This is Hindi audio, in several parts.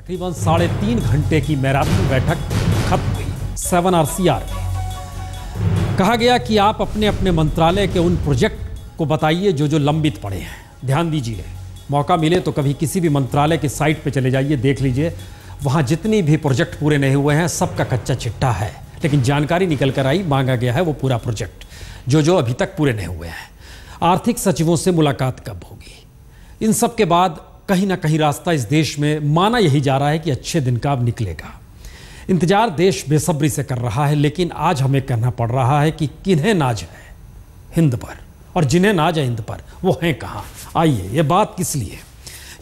तकरीबन 3.5 घंटे की मैराथन बैठक खत्म हुई 7RCR में। कहा गया कि आप अपने अपने मंत्रालय के उन प्रोजेक्ट को बताइए जो लंबित पड़े हैं। ध्यान दीजिए, मौका मिले तो कभी किसी भी मंत्रालय की साइट पे चले जाइए, देख लीजिए, वहाँ जितनी भी प्रोजेक्ट पूरे नहीं हुए हैं सबका कच्चा चिट्ठा है, लेकिन जानकारी निकल कर आई, मांगा गया है वो पूरा प्रोजेक्ट जो अभी तक पूरे नहीं हुए हैं। आर्थिक सचिवों से मुलाकात कब होगी? इन सब के बाद कहीं ना कहीं रास्ता इस देश में माना यही जा रहा है कि अच्छे दिन का अब निकलेगा। इंतजार देश बेसब्री से कर रहा है, लेकिन आज हमें कहना पड़ रहा है कि किन्हें नाज है हिंद पर, और जिन्हें नाज है हिंद पर वो हैं कहाँ। आइए, ये बात किस लिए?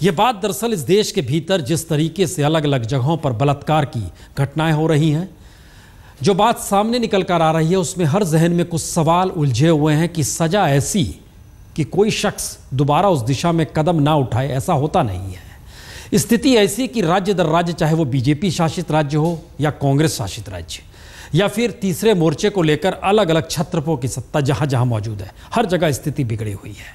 ये बात दरअसल इस देश के भीतर जिस तरीके से अलग अलग जगहों पर बलात्कार की घटनाएं हो रही हैं, जो बात सामने निकल कर आ रही है, उसमें हर जहन में कुछ सवाल उलझे हुए हैं कि सजा ऐसी कि कोई शख्स दोबारा उस दिशा में कदम ना उठाए, ऐसा होता नहीं है। स्थिति ऐसी कि राज्य दर राज्य, चाहे वो बीजेपी शासित राज्य हो या कांग्रेस शासित राज्य, या फिर तीसरे मोर्चे को लेकर अलग अलग छत्रपों की सत्ता जहां जहां मौजूद है, हर जगह स्थिति बिगड़ी हुई है।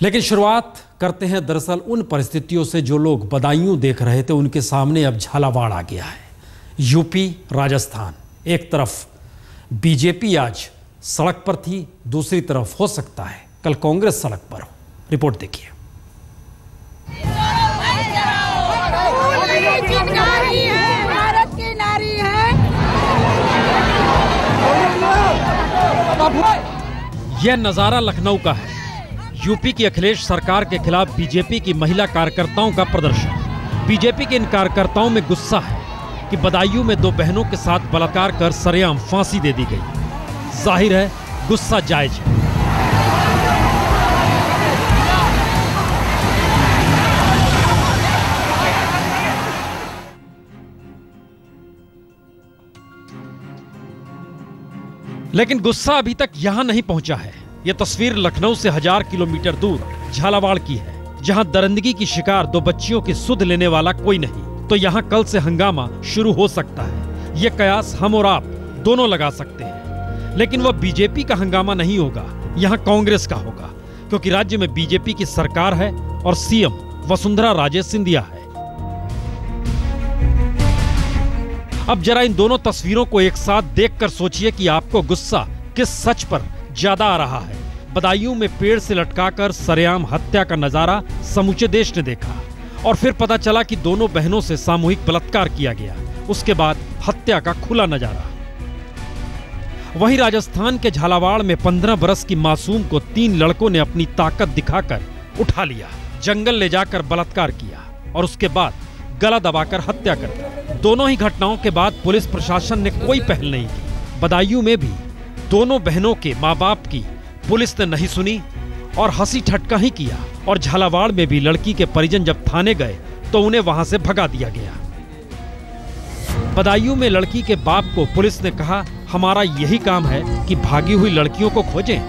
लेकिन शुरुआत करते हैं दरअसल उन परिस्थितियों से जो लोग बदायूं देख रहे थे, उनके सामने अब झालावाड़ आ गया है। यूपी, राजस्थान, एक तरफ बीजेपी आज सड़क पर थी, दूसरी तरफ हो सकता है कल कांग्रेस सड़क पर हो। रिपोर्ट देखिए। भारत की नारी है। यह नजारा लखनऊ का है। यूपी की अखिलेश सरकार के खिलाफ बीजेपी की महिला कार्यकर्ताओं का प्रदर्शन। बीजेपी के इन कार्यकर्ताओं में गुस्सा है कि बदायूं में 2 बहनों के साथ बलात्कार कर सरेआम फांसी दे दी गई। जाहिर है गुस्सा जायज है। लेकिन गुस्सा अभी तक यहां नहीं पहुंचा है। यह तस्वीर लखनऊ से 1000 किलोमीटर दूर झालावाड़ की है, जहां दरिंदगी की शिकार 2 बच्चियों की सुध लेने वाला कोई नहीं। तो यहां कल से हंगामा शुरू हो सकता है। यह कयास हम और आप दोनों लगा सकते हैं, लेकिन वह बीजेपी का हंगामा नहीं होगा, यहां कांग्रेस का होगा, क्योंकि राज्य में बीजेपी की सरकार है और सीएम वसुंधरा राजे सिंधिया है। अब जरा इन दोनों तस्वीरों को एक साथ देखकर सोचिए कि आपको गुस्सा किस सच पर ज्यादा आ रहा है। बदायूं में पेड़ से लटकाकर सरेआम हत्या का नजारा समूचे देश ने देखा, और फिर पता चला कि दोनों बहनों से सामूहिक बलात्कार किया गया। उसके बाद हत्या का खुला नजारा। वहीं राजस्थान के झालावाड़ में 15 बरस की मासूम को 3 लड़कों ने अपनी ताकत दिखाकर उठा लिया, जंगल ले जाकर बलात्कार किया और उसके बाद गला दबाकर हत्या कर दी। दोनों ही घटनाओं के बाद पुलिस प्रशासन ने कोई पहल नहीं की। बदायूं में भी दोनों बहनों के माँ बाप की पुलिस ने नहीं सुनी और हंसी ठट्टा ही किया, और झालावाड़ में भी लड़की के परिजन जब थाने गए तो उन्हें वहां से भगा दिया गया। बदायूं में लड़की के बाप को पुलिस ने कहा, हमारा यही काम है कि भागी हुई लड़कियों को खोजें,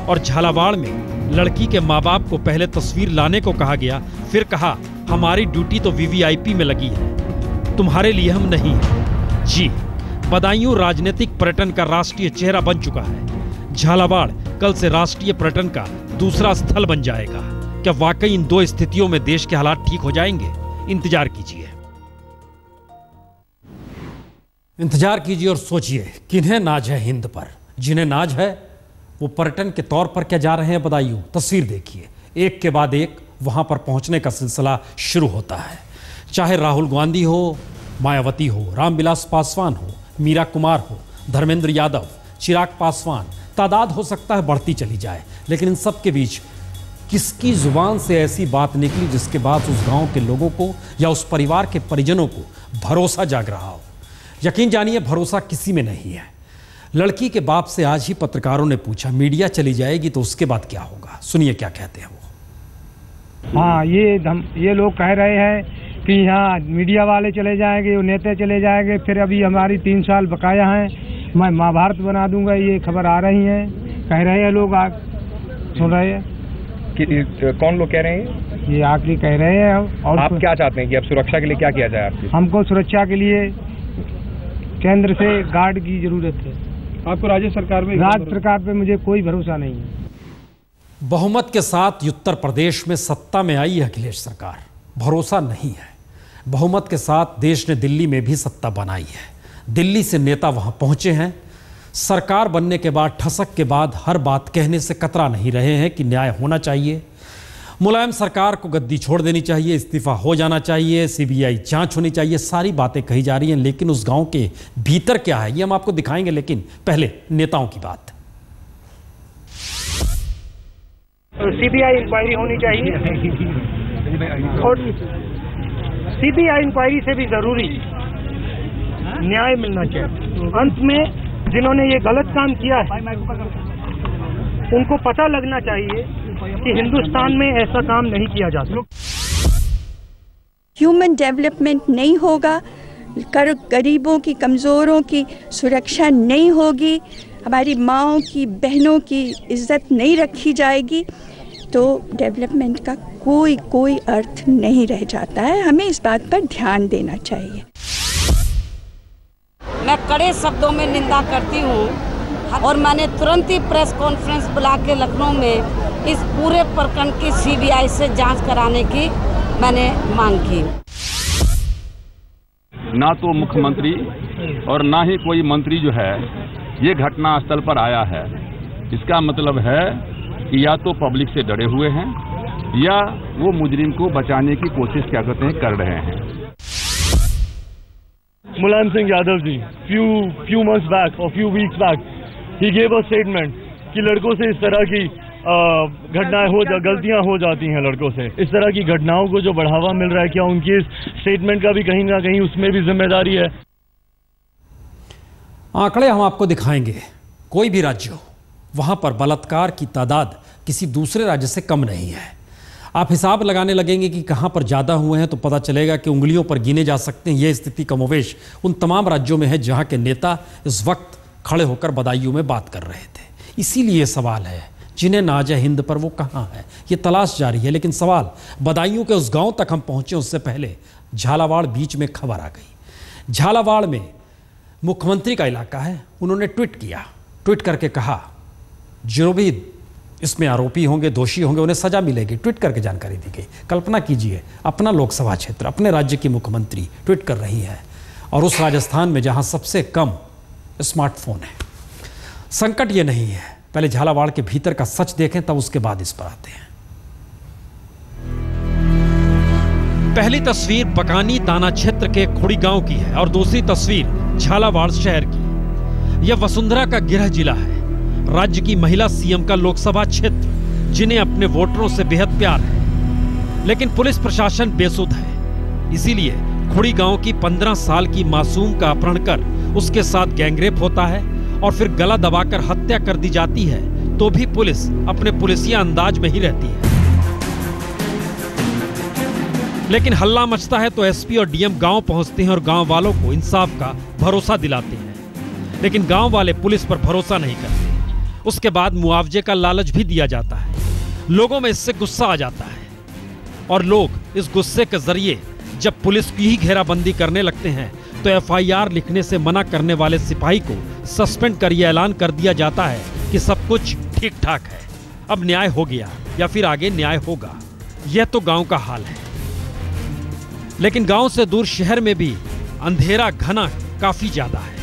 और झालावाड़ में लड़की के माँ बाप को पहले तस्वीर लाने को कहा गया, फिर कहा हमारी ड्यूटी तो वीवीआईपी में लगी है, तुम्हारे लिए हम नहीं हैं। जी, बदायूं राजनीतिक पर्यटन का राष्ट्रीय चेहरा बन चुका है। झालावाड़ कल से राष्ट्रीय पर्यटन का दूसरा स्थल बन जाएगा। क्या वाकई इन 2 स्थितियों में देश के हालात ठीक हो जाएंगे? इंतजार कीजिए। इंतजार कीजिए और सोचिए किन्हें नाज है हिंद पर। जिन्हें नाज है वो पर्यटन के तौर पर क्या जा रहे हैं बदायूं। तस्वीर देखिए, एक के बाद एक वहां पर पहुंचने का सिलसिला शुरू होता है। चाहे राहुल गांधी हो, मायावती हो, रामविलास पासवान हो, मीरा कुमार हो, धर्मेंद्र यादव, चिराग पासवान, तादाद हो सकता है बढ़ती चली जाए, लेकिन इन सब के बीच किसकी जुबान से ऐसी बात निकली जिसके बाद उस गांव के लोगों को या उस परिवार के परिजनों को भरोसा जाग रहा हो? यकीन जानिए, भरोसा किसी में नहीं है। लड़की के बाप से आज ही पत्रकारों ने पूछा, मीडिया चली जाएगी तो उसके बाद क्या होगा? सुनिए क्या कहते हैं वो। हाँ, ये लोग कह रहे हैं कि यहाँ मीडिया वाले चले जाएंगे, नेता चले जाएंगे, फिर अभी हमारी 3 साल बकाया हैं, मैं महाभारत बना दूंगा, ये खबर आ रही है, कह रहे हैं लोग। आज सुन रहे हैं कि कौन लोग कह रहे हैं? ये आखिरी कह रहे हैं। और आप क्या चाहते हैं कि अब सुरक्षा के लिए क्या किया जाए? आपकी हमको सुरक्षा के लिए केंद्र से गार्ड की जरूरत है। आपको राज्य सरकार पे मुझे कोई भरोसा नहीं है। बहुमत के साथ उत्तर प्रदेश में सत्ता में आई है अखिलेश सरकार, भरोसा नहीं है। बहुमत के साथ देश ने दिल्ली में भी सत्ता बनाई है। दिल्ली से नेता वहां पहुंचे हैं। सरकार बनने के बाद, ठसक के बाद हर बात कहने से कतरा नहीं रहे हैं कि न्याय होना चाहिए, मुलायम सरकार को गद्दी छोड़ देनी चाहिए, इस्तीफा हो जाना चाहिए, सीबीआई जांच होनी चाहिए। सारी बातें कही जा रही हैं, लेकिन उस गांव के भीतर क्या है ये हम आपको दिखाएंगे। लेकिन पहले नेताओं की बात। सीबीआई इंक्वायरी होनी चाहिए और सीबीआई इंक्वायरी से भी जरूरी न्याय मिलना चाहिए। अंत में जिन्होंने ये गलत काम किया है उनको पता लगना चाहिए कि हिंदुस्तान में ऐसा काम नहीं किया जाता। ह्यूमन डेवलपमेंट नहीं होगा, गरीबों की, कमज़ोरों की सुरक्षा नहीं होगी, हमारी माँओं की, बहनों की इज्जत नहीं रखी जाएगी, तो डेवलपमेंट का कोई अर्थ नहीं रह जाता है। हमें इस बात पर ध्यान देना चाहिए। मैं कड़े शब्दों में निंदा करती हूँ और मैंने तुरंत ही प्रेस कॉन्फ्रेंस बुला के लखनऊ में इस पूरे प्रकरण की सीबीआई से जांच कराने की मैंने मांग की। ना तो मुख्यमंत्री और ना ही कोई मंत्री जो है ये घटना स्थल पर आया है। इसका मतलब है कि या तो पब्लिक से डरे हुए हैं या वो मुजरिम को बचाने की कोशिश क्या कहते हैं कर रहे हैं। Mulayam Singh Yadav ji few months back or few weeks back he gave a statement कि लड़कों से इस तरह की घटनाएं गलतियां हो जाती हैं। लड़कों से इस तरह की घटनाओं को जो बढ़ावा मिल रहा है, क्या उनकी इस स्टेटमेंट का भी कहीं ना कहीं उसमें भी जिम्मेदारी है? आंकड़े हम आपको दिखाएंगे। कोई भी राज्य हो, वहां पर बलात्कार की तादाद किसी दूसरे राज्य से कम नहीं है। आप हिसाब लगाने लगेंगे कि कहां पर ज़्यादा हुए हैं तो पता चलेगा कि उंगलियों पर गिने जा सकते हैं। यह स्थिति कमोवेश उन तमाम राज्यों में है जहां के नेता इस वक्त खड़े होकर बदायूं में बात कर रहे थे। इसीलिए सवाल है, जिन्हें नाज है हिंद पर वो कहाँ है, ये तलाश जारी है। लेकिन सवाल बदायूं के उस गाँव तक हम पहुँचे उससे पहले झालावाड़ बीच में खबर आ गई। झालावाड़ में मुख्यमंत्री का इलाका है। उन्होंने ट्वीट करके कहा जो भी इसमें आरोपी होंगे, दोषी होंगे, उन्हें सजा मिलेगी। ट्वीट करके जानकारी दी गई। कल्पना कीजिए, अपना लोकसभा क्षेत्र, अपने राज्य की मुख्यमंत्री ट्वीट कर रही है, और उस राजस्थान में जहां सबसे कम स्मार्टफोन है। संकट ये नहीं है, पहले झालावाड़ के भीतर का सच देखें तब उसके बाद इस पर आते हैं। पहली तस्वीर बकानी ताना क्षेत्र के खुड़ी गांव की है और दूसरी तस्वीर झालावाड़ शहर की। यह वसुंधरा का गृह जिला है, राज्य की महिला सीएम का लोकसभा क्षेत्र, जिन्हें अपने वोटरों से बेहद प्यार है। लेकिन पुलिस प्रशासन बेसुध है। इसीलिए खुड़ी गांव की 15 साल की मासूम का अपहरण कर उसके साथ गैंगरेप होता है और फिर गला दबाकर हत्या कर दी जाती है, तो भी पुलिस अपने पुलिसिया अंदाज में ही रहती है। लेकिन हल्ला मचता है तो एसपी और डीएम गांव पहुंचते हैं और गांव वालों को इंसाफ का भरोसा दिलाते हैं। लेकिन गांव वाले पुलिस पर भरोसा नहीं करते। उसके बाद मुआवजे का लालच भी दिया जाता है। लोगों में इससे गुस्सा आ जाता है और लोग इस गुस्से के जरिए जब पुलिस की ही घेराबंदी करने लगते हैं तो एफआईआर लिखने से मना करने वाले सिपाही को सस्पेंड कर यह ऐलान कर दिया जाता है कि सब कुछ ठीक ठाक है, अब न्याय हो गया या फिर आगे न्याय होगा। यह तो गांव का हाल है। लेकिन गांव से दूर शहर में भी अंधेरा घना काफी ज्यादा है।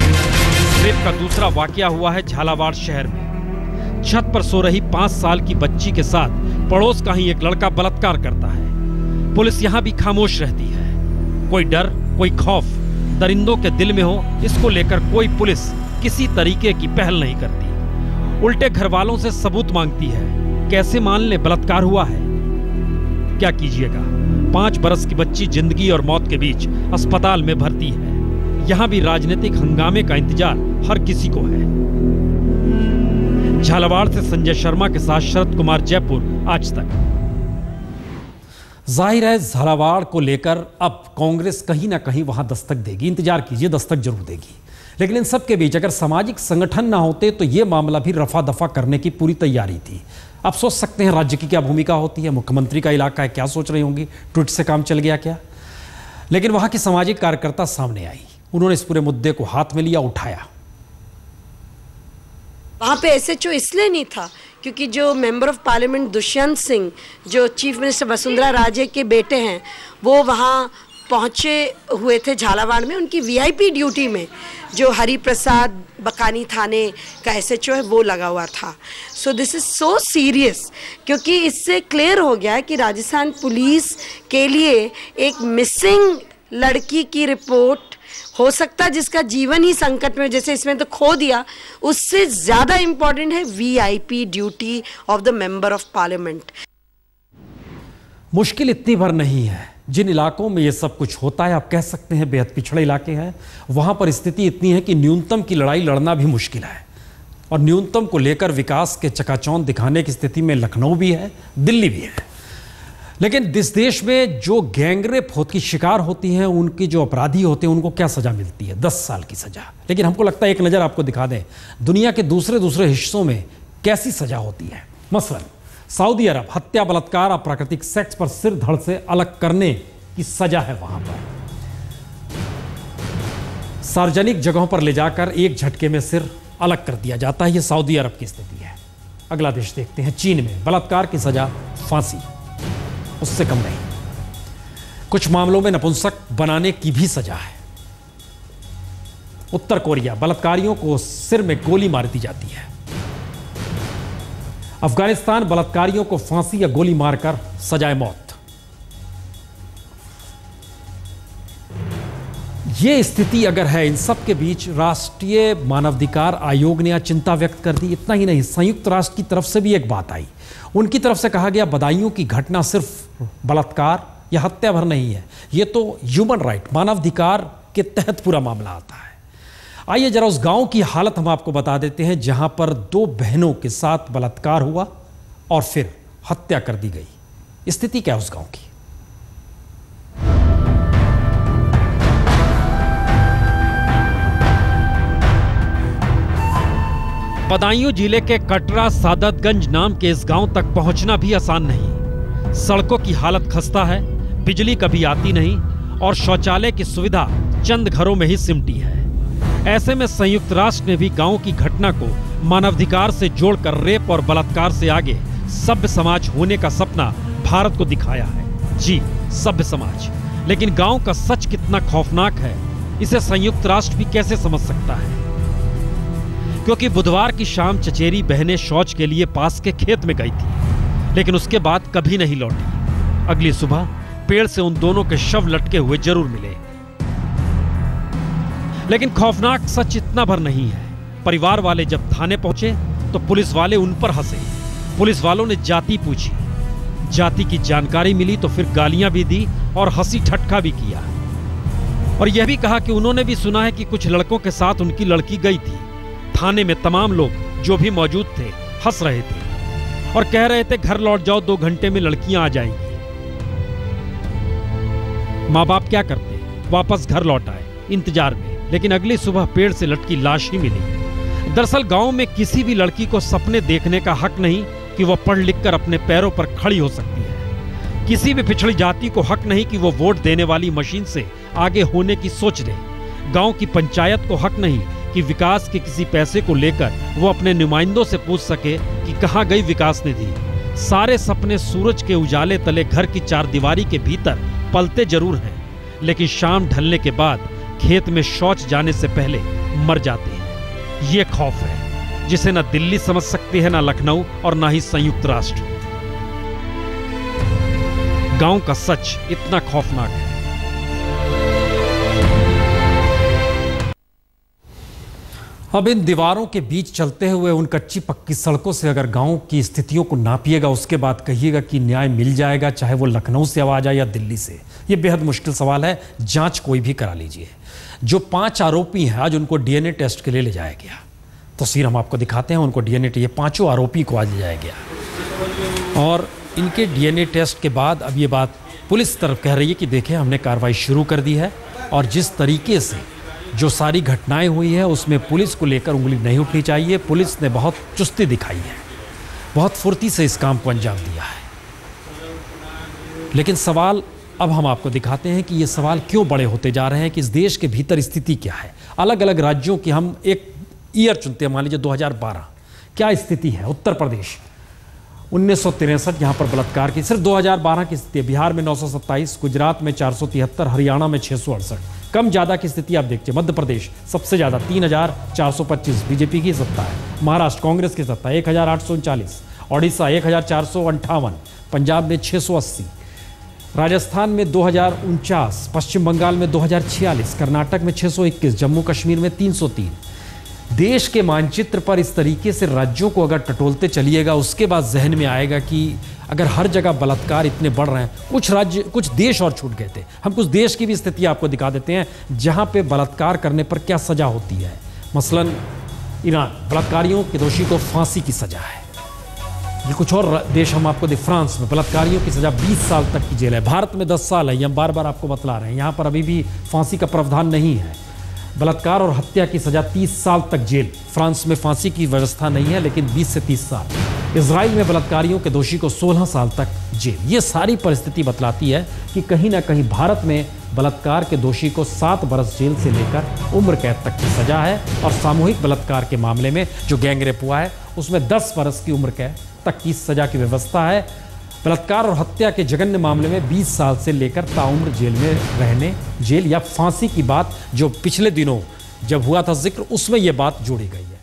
रेप का दूसरा वाकया हुआ है झालावाड़ शहर में। छत पर सो रही 5 साल की बच्ची के साथ पड़ोस का ही एक लड़का बलात्कार करता है। पुलिस यहां भी खामोश रहती है। कोई डर, कोई खौफ दरिंदों के दिल में हो, इसको लेकर कोई पुलिस किसी तरीके की पहल नहीं करती। उल्टे घर वालों से सबूत मांगती है। कैसे मान ले बलात्कार हुआ है? क्या कीजिएगा, 5 बरस की बच्ची जिंदगी और मौत के बीच अस्पताल में भर्ती है। यहां भी राजनीतिक हंगामे का इंतजार हर किसी को है। झालावाड़ से संजय शर्मा के साथ शरद कुमार, जयपुर, आज तक। जाहिर है झालावाड़ को लेकर अब कांग्रेस कहीं ना कहीं वहां दस्तक देगी। इंतजार कीजिए, दस्तक जरूर देगी। लेकिन इन सब के बीच अगर सामाजिक संगठन ना होते तो यह मामला भी रफा दफा करने की पूरी तैयारी थी। आप सोच सकते हैं राज्य की क्या भूमिका होती है, मुख्यमंत्री का इलाका है, क्या सोच रही होंगी, ट्वीट से काम चल गया क्या? लेकिन वहां की सामाजिक कार्यकर्ता सामने आई। उन्होंने इस पूरे मुद्दे को हाथ में लिया, उठाया। वहाँ पे एसएचओ इसलिए नहीं था क्योंकि जो member of parliament Dushyant Singh, जो चीफ मिनिस्टर वसुंधरा राजे के बेटे हैं, वो वहाँ पहुँचे हुए थे झालावाड़ में, उनकी वीआईपी ड्यूटी में जो हरि प्रसाद बकानी थाने का एसएचओ है वो लगा हुआ था। So this is so serious, क्योंकि इससे क्लियर हो गया है कि राजस्थान पुलिस के लिए एक मिसिंग लड़की की रिपोर्ट हो सकता है जिसका जीवन ही संकट में, जैसे इसमें तो खो दिया, उससे ज़्यादा इम्पॉर्टेंट है VIP duty of the member of parliament. मुश्किल इतनी भर नहीं है। जिन इलाकों में ये सब कुछ होता है, आप कह सकते हैं बेहद पिछड़े इलाके हैं, वहां पर स्थिति इतनी है कि न्यूनतम की लड़ाई लड़ना भी मुश्किल है। और न्यूनतम को लेकर विकास के चकाचौंध दिखाने की स्थिति में लखनऊ भी है, दिल्ली भी है। लेकिन इस देश में जो गैंगरेप की शिकार होती हैं, उनके जो अपराधी होते हैं, उनको क्या सजा मिलती है? 10 साल की सजा। लेकिन हमको लगता है एक नज़र आपको दिखा दें दुनिया के दूसरे हिस्सों में कैसी सजा होती है। मसलन सऊदी अरब, हत्या, बलात्कार, अप्राकृतिक सेक्स पर सिर धड़ से अलग करने की सजा है वहां पर। सार्वजनिक जगहों पर ले जाकर एक झटके में सिर अलग कर दिया जाता है। यह सऊदी अरब की स्थिति है। अगला देश देखते हैं, चीन में बलात्कार की सजा फांसी, उससे कम नहीं। कुछ मामलों में नपुंसक बनाने की भी सजा है। उत्तर कोरिया, बलात्कारियों को सिर में गोली मार दी जाती है। अफगानिस्तान, बलात्कारियों को फांसी या गोली मारकर सजाए मौत। यह स्थिति अगर है, इन सब के बीच राष्ट्रीय मानवाधिकार आयोग ने चिंता व्यक्त कर दी। इतना ही नहीं, संयुक्त राष्ट्र की तरफ से भी एक बात आई। उनकी तरफ से कहा गया बदायूं की घटना सिर्फ बलात्कार या हत्या भर नहीं है, यह तो ह्यूमन राइट, मानवाधिकार के तहत पूरा मामला आता है। आइए जरा उस गांव की हालत हम आपको बता देते हैं जहां पर 2 बहनों के साथ बलात्कार हुआ और फिर हत्या कर दी गई। स्थिति क्या है उस गांव की? बदायूं जिले के कटरा सादतगंज नाम के इस गांव तक पहुंचना भी आसान नहीं। सड़कों की हालत खस्ता है, बिजली कभी आती नहीं और शौचालय की सुविधा चंद घरों में ही सिमटी है। ऐसे में संयुक्त राष्ट्र ने भी गांव की घटना को मानवाधिकार से जोड़कर रेप और बलात्कार से आगे सभ्य समाज होने का सपना भारत को दिखाया है। जी, सभ्य समाज। लेकिन गांव का सच कितना खौफनाक है, इसे संयुक्त राष्ट्र भी कैसे समझ सकता है? क्योंकि बुधवार की शाम चचेरी बहनें शौच के लिए पास के खेत में गई थी, लेकिन उसके बाद कभी नहीं लौटी। अगली सुबह पेड़ से उन दोनों के शव लटके हुए जरूर मिले। लेकिन खौफनाक सच इतना भर नहीं है। परिवार वाले जब थाने पहुंचे तो पुलिस वाले उन पर हंसे। पुलिस वालों ने जाति पूछी, जाति की जानकारी मिली तो फिर गालियां भी दी और हंसी ठट्ठा भी किया। और यह भी कहा कि उन्होंने भी सुना है कि कुछ लड़कों के साथ उनकी लड़की गई थी। थाने में तमाम लोग जो भी मौजूद थे हंस रहे थे और कह रहे थे घर लौट जाओ, 2 घंटे में लड़कियां आ जाएंगी। माँ बाप क्या करते, वापस घर लौट आए इंतजार में। लेकिन अगली सुबह पेड़ से लटकी लाश ही मिली। दरअसल गांव में किसी भी लड़की को सपने देखने का हक नहीं कि वह पढ़ लिख कर अपने पैरों पर खड़ी हो सकती है। किसी भी पिछड़ी जाति को हक नहीं कि वो वोट देने वाली मशीन से आगे होने की सोच ले। गांव की पंचायत को हक नहीं कि विकास के किसी पैसे को लेकर वो अपने नुमाइंदों से पूछ सके कि कहां गई विकास निधि। सारे सपने सूरज के उजाले तले घर की 4 दीवारी के भीतर पलते जरूर हैं, लेकिन शाम ढलने के बाद खेत में शौच जाने से पहले मर जाते हैं। ये खौफ है जिसे ना दिल्ली समझ सकती है, ना लखनऊ और ना ही संयुक्त राष्ट्र। गांव का सच इतना खौफनाक है। अब इन दीवारों के बीच चलते हुए उन कच्ची पक्की सड़कों से अगर गांव की स्थितियों को नापिएगा, उसके बाद कहिएगा कि न्याय मिल जाएगा, चाहे वो लखनऊ से आवाज आए या दिल्ली से। ये बेहद मुश्किल सवाल है। जांच कोई भी करा लीजिए। जो 5 आरोपी हैं, आज उनको डीएनए टेस्ट के लिए ले जाया गया। तस्वीर हम आपको दिखाते हैं। उनको डीएनए, ये 5 आरोपी को आज ले जाया गया और इनके डीएनए टेस्ट के बाद अब ये बात पुलिस तरफ कह रही है कि देखें, हमने कार्रवाई शुरू कर दी है और जिस तरीके से जो सारी घटनाएं हुई है उसमें पुलिस को लेकर उंगली नहीं उठनी चाहिए। पुलिस ने बहुत चुस्ती दिखाई है, बहुत फुर्ती से इस काम को अंजाम दिया है। लेकिन सवाल अब हम आपको दिखाते हैं कि ये सवाल क्यों बड़े होते जा रहे हैं कि इस देश के भीतर स्थिति क्या है। अलग अलग राज्यों की हम एक ईयर चुनते हैं, मान लीजिए 2012, क्या स्थिति है। उत्तर प्रदेश, 1963 यहाँ पर बलात्कार की सिर्फ 2012 की स्थिति है। बिहार में 927, गुजरात में 473, हरियाणा में 668। कम ज़्यादा की स्थिति आप देखिए, मध्य प्रदेश सबसे ज़्यादा 3425 बीजेपी की सत्ता है, महाराष्ट्र कांग्रेस की सत्ता 1839, ओडिशा 1458, पंजाब में 680, राजस्थान में 2049, पश्चिम बंगाल में 2046, कर्नाटक में 621, जम्मू कश्मीर में 303। देश के मानचित्र पर इस तरीके से राज्यों को अगर टटोलते चलिएगा, उसके बाद जहन में आएगा कि अगर हर जगह बलात्कार इतने बढ़ रहे हैं, कुछ राज्य कुछ देश और छूट गए थे। हम कुछ देश की भी स्थिति आपको दिखा देते हैं जहां पे बलात्कार करने पर क्या सजा होती है। मसलन ईरान, बलात्कारियों के दोषी को फांसी की सजा है। ये कुछ और देश हम आपको फ्रांस में बलात्कारियों की सजा 20 साल तक की जेल है। भारत में 10 साल है, ये हम बार बार आपको बतला रहे हैं। यहाँ पर अभी भी फांसी का प्रावधान नहीं है। बलात्कार और हत्या की सजा 30 साल तक जेल। फ्रांस में फांसी की व्यवस्था नहीं है, लेकिन 20 से 30 साल। इजराइल में बलात्कारियों के दोषी को 16 साल तक जेल। ये सारी परिस्थिति बतलाती है कि कहीं ना कहीं भारत में बलात्कार के दोषी को 7 बरस जेल से लेकर उम्र कैद तक की सजा है, और सामूहिक बलात्कार के मामले में जो गैंगरेप हुआ है उसमें 10 बरस की उम्र कैद तक की सजा की व्यवस्था है। बलात्कार और हत्या के जघन्य मामले में 20 साल से लेकर ताउम्र जेल में रहने, जेल या फांसी की बात जो पिछले दिनों जब हुआ था जिक्र, उसमें यह बात जोड़ी गई है।